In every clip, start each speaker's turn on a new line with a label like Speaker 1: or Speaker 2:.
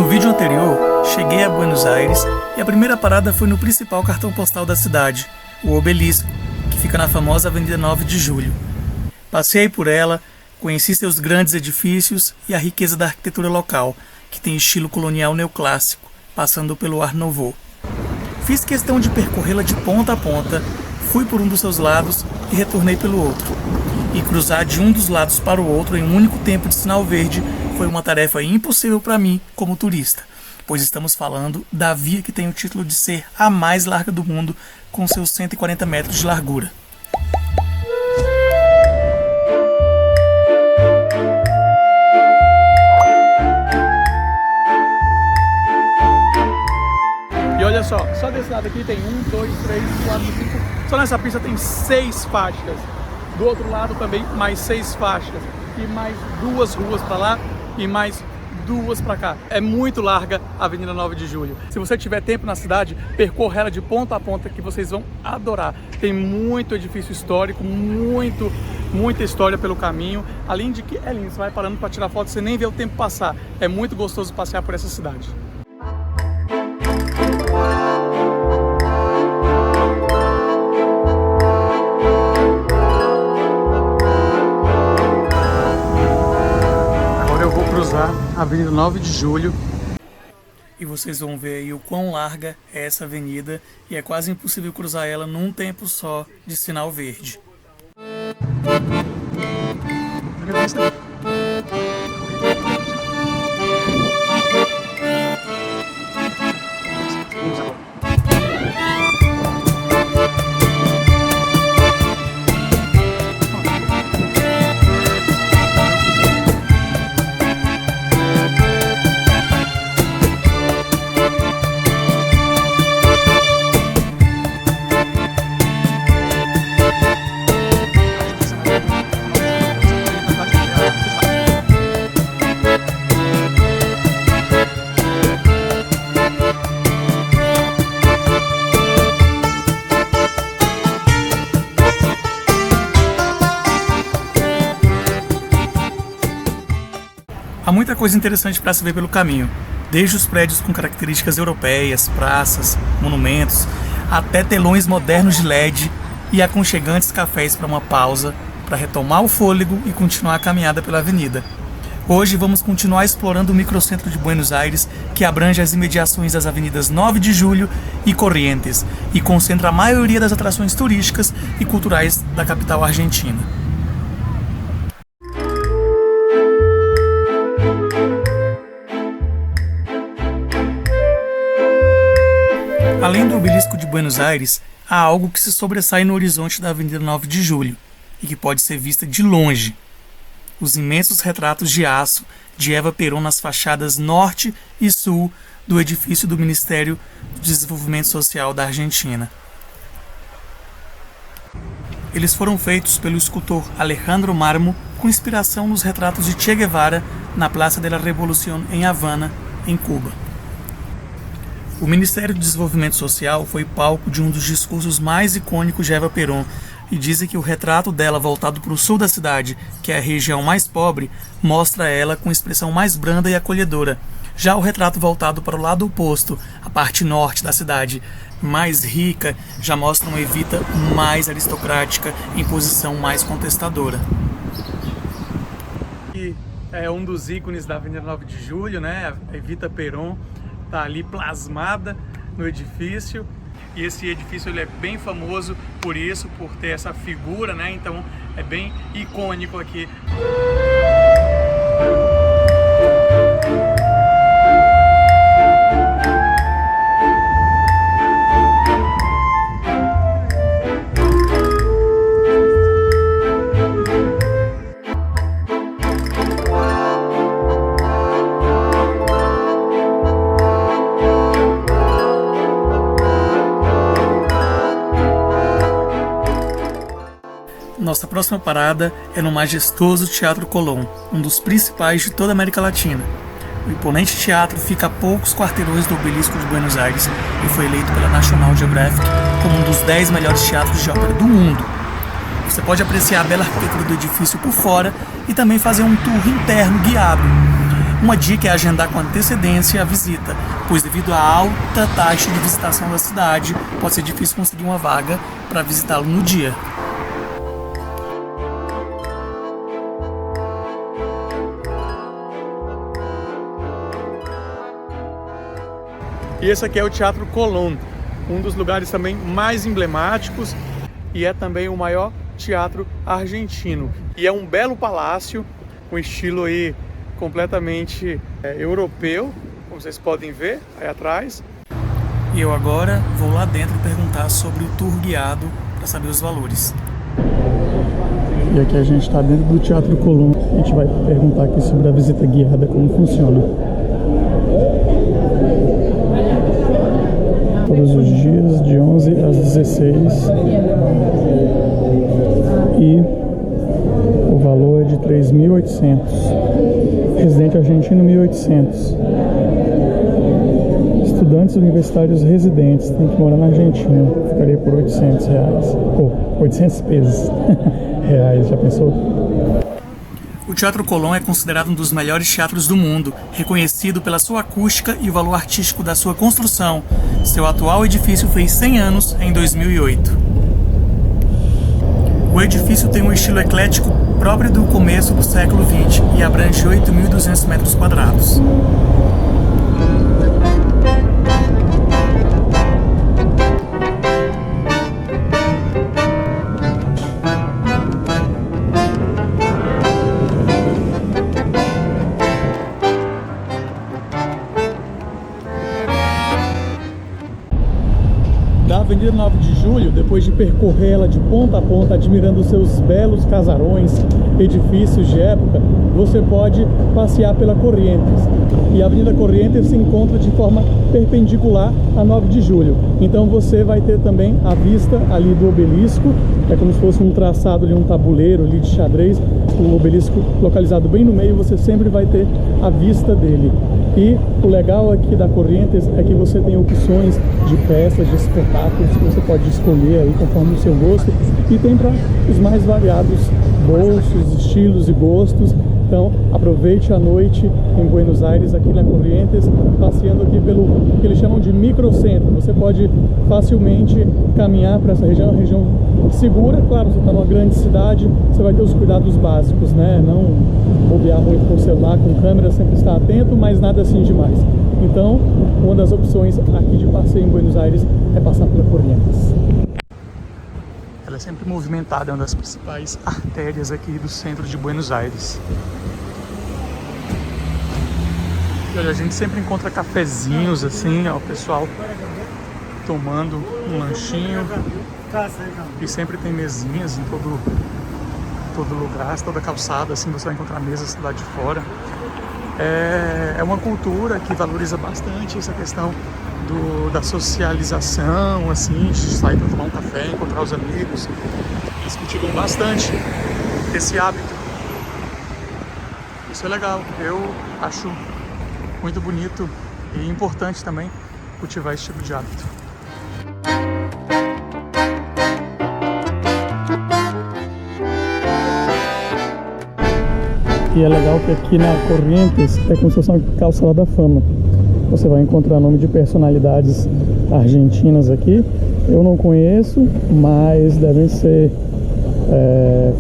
Speaker 1: No vídeo anterior, cheguei a Buenos Aires e a primeira parada foi no principal cartão postal da cidade, o Obelisco, que fica na famosa Avenida 9 de Julho. Passei por ela, conheci seus grandes edifícios e a riqueza da arquitetura local, que tem estilo colonial neoclássico, passando pelo Art Nouveau. Fiz questão de percorrê-la de ponta a ponta, fui por um dos seus lados e retornei pelo outro. E cruzar de um dos lados para o outro em um único tempo de sinal verde foi uma tarefa impossível para mim como turista, pois estamos falando da via que tem o título de ser a mais larga do mundo, com seus 140 metros de largura. E olha só desse lado aqui tem 1, 2, 3, 4, 5, só nessa pista tem 6 faixas. Do outro lado também mais 6 faixas, e mais 2 ruas para lá e mais 2 para cá. É muito larga a Avenida 9 de Julho. Se você tiver tempo na cidade, percorra ela de ponta a ponta que vocês vão adorar. Tem muito edifício histórico, muita história pelo caminho. Além de que é lindo, você vai parando para tirar foto, você nem vê o tempo passar. É muito gostoso passear por essa cidade. A Avenida 9 de Julho. E vocês vão ver aí o quão larga é essa avenida e é quase impossível cruzar ela num tempo só de sinal verde. Há muita coisa interessante para se ver pelo caminho, desde os prédios com características europeias, praças, monumentos, até telões modernos de LED e aconchegantes cafés para uma pausa, para retomar o fôlego e continuar a caminhada pela avenida. Hoje vamos continuar explorando o microcentro de Buenos Aires, que abrange as imediações das avenidas 9 de Julho e Corrientes e concentra a maioria das atrações turísticas e culturais da capital argentina. Além do Obelisco de Buenos Aires, há algo que se sobressai no horizonte da Avenida 9 de Julho e que pode ser vista de longe. Os imensos retratos de aço de Eva Perón nas fachadas norte e sul do edifício do Ministério do Desenvolvimento Social da Argentina. Eles foram feitos pelo escultor Alejandro Marmo com inspiração nos retratos de Che Guevara na Praça de la Revolución em Havana, em Cuba. O Ministério do Desenvolvimento Social foi palco de um dos discursos mais icônicos de Eva Perón e dizem que o retrato dela voltado para o sul da cidade, que é a região mais pobre, mostra ela com expressão mais branda e acolhedora. Já o retrato voltado para o lado oposto, a parte norte da cidade, mais rica, já mostra uma Evita mais aristocrática, em posição mais contestadora. E é um dos ícones da Avenida 9 de Julho, né? A Evita Perón está ali plasmada no edifício. E esse edifício ele é bem famoso por isso, por ter essa figura, né? Então é bem icônico aqui. Nossa próxima parada é no majestoso Teatro Colón, um dos principais de toda a América Latina. O imponente teatro fica a poucos quarteirões do Obelisco de Buenos Aires e foi eleito pela National Geographic como um dos 10 melhores teatros de ópera do mundo. Você pode apreciar a bela arquitetura do edifício por fora e também fazer um tour interno guiado. Uma dica é agendar com antecedência a visita, pois devido à alta taxa de visitação da cidade, pode ser difícil conseguir uma vaga para visitá-lo no dia. E esse aqui é o Teatro Colón, um dos lugares também mais emblemáticos e é também o maior teatro argentino. E é um belo palácio, com estilo aí completamente europeu, como vocês podem ver aí atrás. E eu agora vou lá dentro perguntar sobre o tour guiado para saber os valores. E aqui a gente está dentro do Teatro Colón. A gente vai perguntar aqui sobre a visita guiada, como funciona. Todos os dias, de 11 às 16. E o valor é de 3.800. Residente argentino, 1.800. Estudantes universitários residentes, tem que morar na Argentina. Ficaria por R$800. 800 pesos. Reais, já pensou? O Teatro Colón é considerado um dos melhores teatros do mundo, reconhecido pela sua acústica e o valor artístico da sua construção. Seu atual edifício fez 100 anos em 2008. O edifício tem um estilo eclético próprio do começo do século XX e abrange 8.200 metros quadrados. Da Avenida 9 de Julho, depois de percorrê-la de ponta a ponta, admirando seus belos casarões, edifícios de época, você pode passear pela Corrientes. E a Avenida Corrientes se encontra de forma perpendicular a 9 de Julho. Então você vai ter também a vista ali do obelisco, é como se fosse um traçado de um tabuleiro ali de xadrez, o obelisco localizado bem no meio, você sempre vai ter a vista dele. E o legal aqui da Corrientes é que você tem opções de peças, de espetáculos que você pode escolher aí conforme o seu gosto, e tem para os mais variados bolsos, estilos e gostos. Então aproveite a noite em Buenos Aires, aqui na Corrientes, passeando aqui pelo que eles chamam de microcentro. Você pode facilmente caminhar para essa região, uma região segura. Claro, você está numa grande cidade, você vai ter os cuidados básicos, né? Não bobear muito com o celular, com câmera, sempre estar atento, mas nada assim demais. Então, uma das opções aqui de passeio em Buenos Aires é passar pela Corrientes. Ela é sempre movimentada, é uma das principais artérias aqui do centro de Buenos Aires. E olha, a gente sempre encontra cafezinhos assim, ó, o pessoal tomando um lanchinho. E sempre tem mesinhas em todo lugar, toda calçada, assim você vai encontrar mesas lá de fora. É uma cultura que valoriza bastante essa questão da socialização, assim, de sair para tomar um café, encontrar os amigos. Eles cultivam bastante esse hábito. Isso é legal, eu acho muito bonito e importante também cultivar esse tipo de hábito. E é legal que aqui na Corrientes é como se fosse uma calçada da fama. Você vai encontrar nome de personalidades argentinas aqui. Eu não conheço, mas devem ser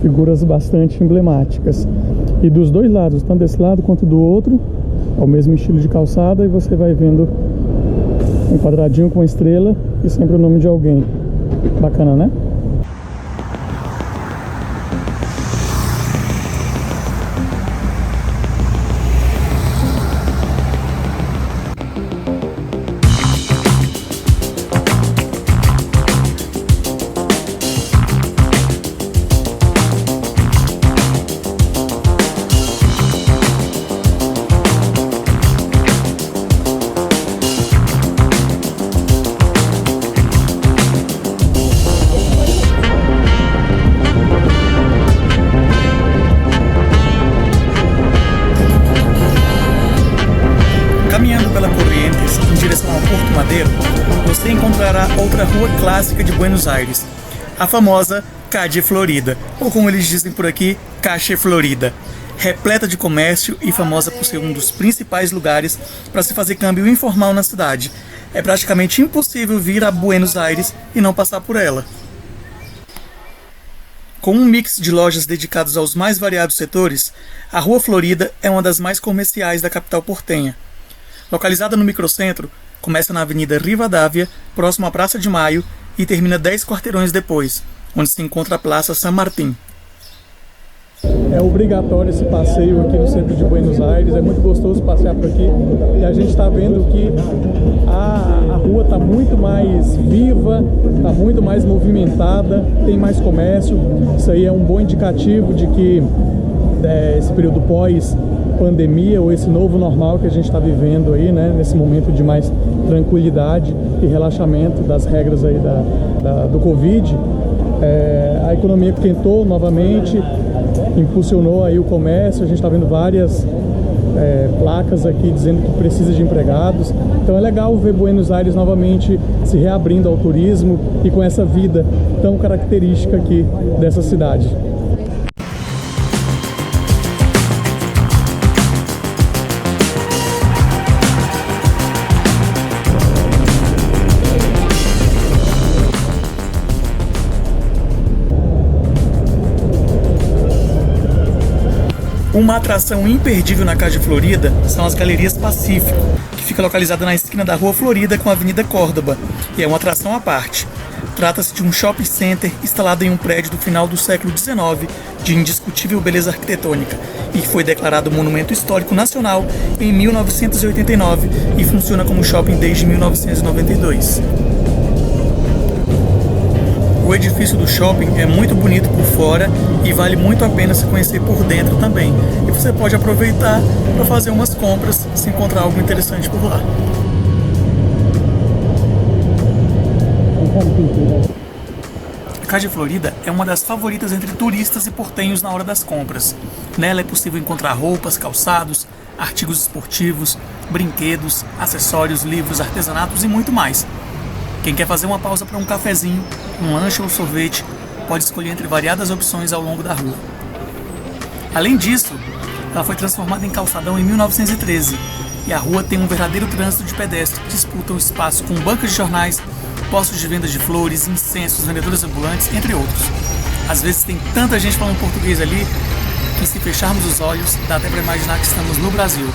Speaker 1: figuras bastante emblemáticas. E dos dois lados, tanto desse lado quanto do outro, é o mesmo estilo de calçada, e você vai vendo um quadradinho com uma estrela e sempre o nome de alguém. Bacana, né? Você encontrará outra rua clássica de Buenos Aires, a famosa Calle Florida, ou como eles dizem por aqui, Calle Florida. repleta de comércio e famosa por ser um dos principais lugares para se fazer câmbio informal na cidade. É praticamente impossível vir a Buenos Aires e não passar por ela. Com um mix de lojas dedicadas aos mais variados setores, a Rua Florida é uma das mais comerciais da capital portenha. Localizada no microcentro, começa na Avenida Rivadavia, próximo à Praça de Maio, e termina 10 quarteirões depois, onde se encontra a Praça San Martín.
Speaker 2: É obrigatório esse passeio aqui no centro de Buenos Aires, é muito gostoso passear por aqui e a gente está vendo que a rua está muito mais viva, está muito mais movimentada, tem mais comércio. Isso aí é um bom indicativo de que esse período pós-pandemia ou esse novo normal que a gente está vivendo aí, né, nesse momento de mais tranquilidade e relaxamento das regras aí do Covid, a economia quentou novamente, impulsionou aí o comércio. A gente está vendo várias placas aqui dizendo que precisa de empregados. Então é legal ver Buenos Aires novamente se reabrindo ao turismo e com essa vida tão característica aqui dessa cidade.
Speaker 1: Uma atração imperdível na Casa de Florida são as Galerias Pacífico, que fica localizada na esquina da Rua Florida com a Avenida Córdoba, e é uma atração à parte. Trata-se de um shopping center instalado em um prédio do final do século XIX, de indiscutível beleza arquitetônica, e que foi declarado Monumento Histórico Nacional em 1989 e funciona como shopping desde 1992. O edifício do shopping é muito bonito por fora e vale muito a pena se conhecer por dentro também. E você pode aproveitar para fazer umas compras se encontrar algo interessante por lá. A Casa de Florida é uma das favoritas entre turistas e portenhos na hora das compras. Nela é possível encontrar roupas, calçados, artigos esportivos, brinquedos, acessórios, livros, artesanatos e muito mais. Quem quer fazer uma pausa para um cafezinho, um lanche ou sorvete, pode escolher entre variadas opções ao longo da rua. Além disso, ela foi transformada em calçadão em 1913 e a rua tem um verdadeiro trânsito de pedestres que disputam o espaço com bancas de jornais, postos de vendas de flores, incensos, vendedores ambulantes, entre outros. Às vezes tem tanta gente falando português ali que, se fecharmos os olhos, dá até para imaginar que estamos no Brasil.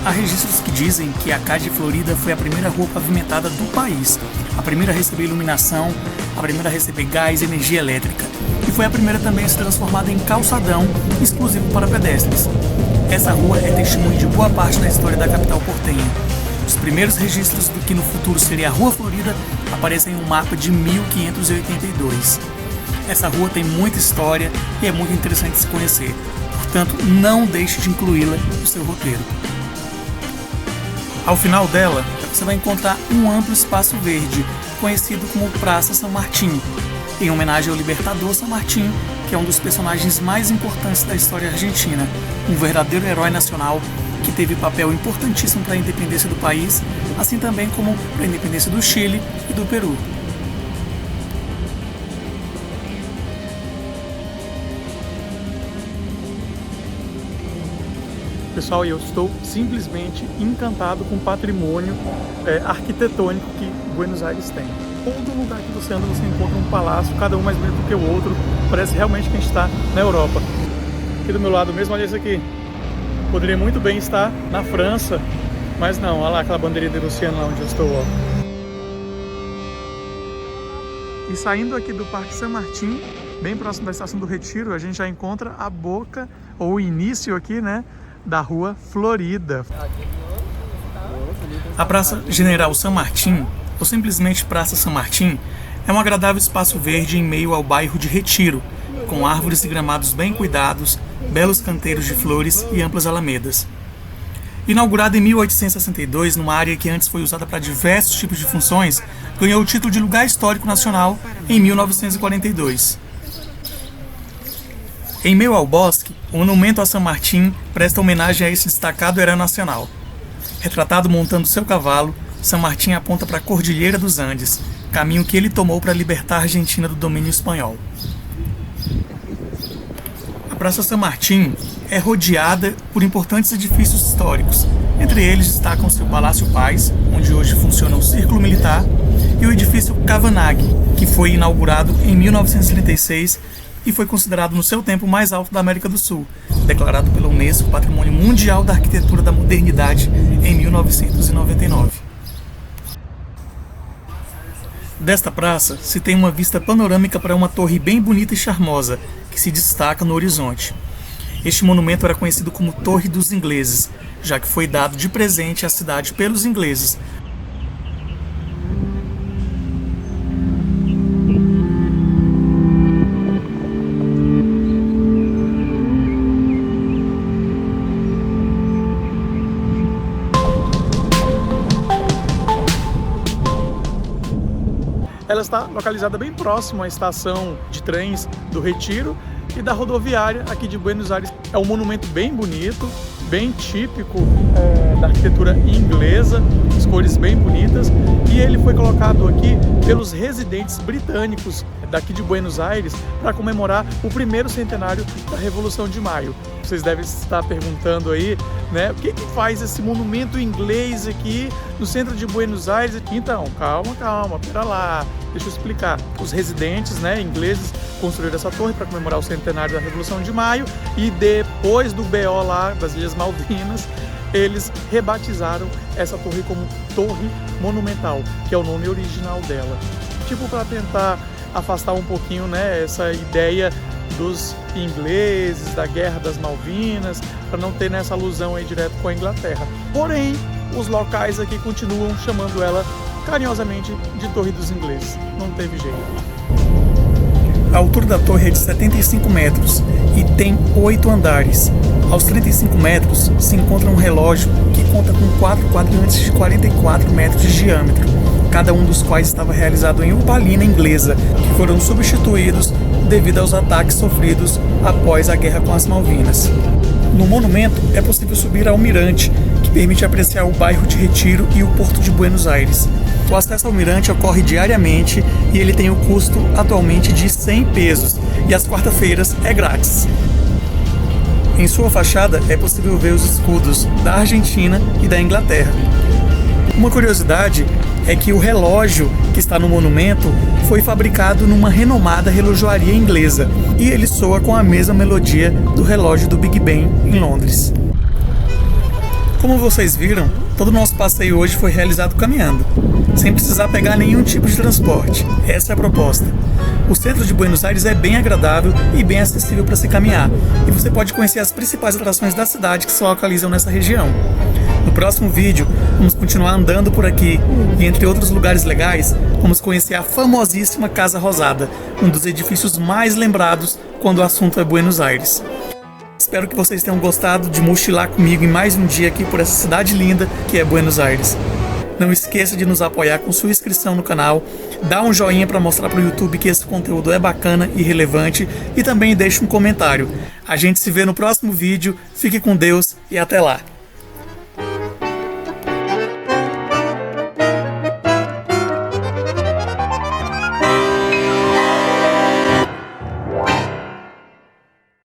Speaker 1: Há registros que dizem que a Casa de Florida foi a primeira rua pavimentada do país, a primeira a receber iluminação, a primeira a receber gás e energia elétrica, e foi a primeira também a se transformar em calçadão exclusivo para pedestres. Essa rua é testemunho de boa parte da história da capital portenha. Os primeiros registros do que no futuro seria a Rua Florida aparecem em um mapa de 1582. Essa rua tem muita história e é muito interessante se conhecer, portanto não deixe de incluí-la no seu roteiro. Ao final dela, você vai encontrar um amplo espaço verde, conhecido como Praça San Martín, em homenagem ao libertador San Martín, que é um dos personagens mais importantes da história argentina, um verdadeiro herói nacional que teve papel importantíssimo para a independência do país, assim também como para a independência do Chile e do Peru.
Speaker 2: Pessoal, eu estou simplesmente encantado com o patrimônio arquitetônico que Buenos Aires tem. Todo lugar que você anda, você encontra um palácio, cada um mais bonito do que o outro. Parece realmente que a gente está na Europa. Aqui do meu lado mesmo, olha isso aqui. Poderia muito bem estar na França, mas não. Olha lá aquela bandeirinha do oceano lá onde eu estou. Ó. E saindo aqui do Parque San Martín, bem próximo da Estação do Retiro, a gente já encontra a boca, ou o início aqui, né, da Rua Florida.
Speaker 1: A Praça General San Martín, ou simplesmente Praça San Martín, é um agradável espaço verde em meio ao bairro de Retiro, com árvores e gramados bem cuidados, belos canteiros de flores e amplas alamedas. Inaugurada em 1862, numa área que antes foi usada para diversos tipos de funções, ganhou o título de Lugar Histórico Nacional em 1942. Em meio ao bosque, o monumento a San Martín presta homenagem a esse destacado herói nacional. Retratado montando seu cavalo, San Martín aponta para a Cordilheira dos Andes, caminho que ele tomou para libertar a Argentina do domínio espanhol. A Praça San Martín é rodeada por importantes edifícios históricos. Entre eles destacam-se o Palácio Paz, onde hoje funciona o Círculo Militar, e o edifício Cavanagh, que foi inaugurado em 1936 e foi considerado no seu tempo o mais alto da América do Sul, declarado pela Unesco Patrimônio Mundial da Arquitetura da Modernidade em 1999. Desta praça se tem uma vista panorâmica para uma torre bem bonita e charmosa, que se destaca no horizonte. Este monumento era conhecido como Torre dos Ingleses, já que foi dado de presente à cidade pelos ingleses.
Speaker 2: Ela está localizada bem próximo à estação de trens do Retiro e da rodoviária aqui de Buenos Aires. É um monumento bem bonito, bem típico da arquitetura inglesa, as cores bem bonitas, e ele foi colocado aqui pelos residentes britânicos daqui de Buenos Aires para comemorar o primeiro centenário da Revolução de Maio. Vocês devem estar perguntando aí, né, o que faz esse monumento inglês aqui no centro de Buenos Aires? Então, calma, pera lá, deixa eu explicar. Os residentes, né, ingleses construíram essa torre para comemorar o centenário da Revolução de Maio, e depois do BO lá das Ilhas Malvinas, eles rebatizaram essa torre como Torre Monumental, que é o nome original dela. Tipo, para tentar afastar um pouquinho, né, essa ideia dos ingleses, da Guerra das Malvinas, para não ter nessa alusão aí direto com a Inglaterra. Porém, os locais aqui continuam chamando ela carinhosamente de Torre dos Ingleses. Não teve jeito.
Speaker 1: A altura da torre é de 75 metros e tem 8 andares. Aos 35 metros se encontra um relógio que conta com 4 quadrantes de 44 metros de diâmetro, cada um dos quais estava realizado em opalina inglesa, que foram substituídos devido aos ataques sofridos após a Guerra com as Malvinas. No monumento é possível subir ao mirante, que permite apreciar o bairro de Retiro e o porto de Buenos Aires. O acesso ao mirante ocorre diariamente e ele tem o custo atualmente de 100 pesos, e às quarta-feiras é grátis. Em sua fachada é possível ver os escudos da Argentina e da Inglaterra. Uma curiosidade é que o relógio que está no monumento foi fabricado numa renomada relojoaria inglesa, e ele soa com a mesma melodia do relógio do Big Ben em Londres. Como vocês viram, todo o nosso passeio hoje foi realizado caminhando, sem precisar pegar nenhum tipo de transporte. Essa é a proposta. O centro de Buenos Aires é bem agradável e bem acessível para se caminhar, e você pode conhecer as principais atrações da cidade que se localizam nessa região. No próximo vídeo, vamos continuar andando por aqui e, entre outros lugares legais, vamos conhecer a famosíssima Casa Rosada, um dos edifícios mais lembrados quando o assunto é Buenos Aires. Espero que vocês tenham gostado de mochilar comigo em mais um dia aqui por essa cidade linda que é Buenos Aires. Não esqueça de nos apoiar com sua inscrição no canal, dá um joinha para mostrar para o YouTube que esse conteúdo é bacana e relevante, e também deixe um comentário. A gente se vê no próximo vídeo, fique com Deus e até lá!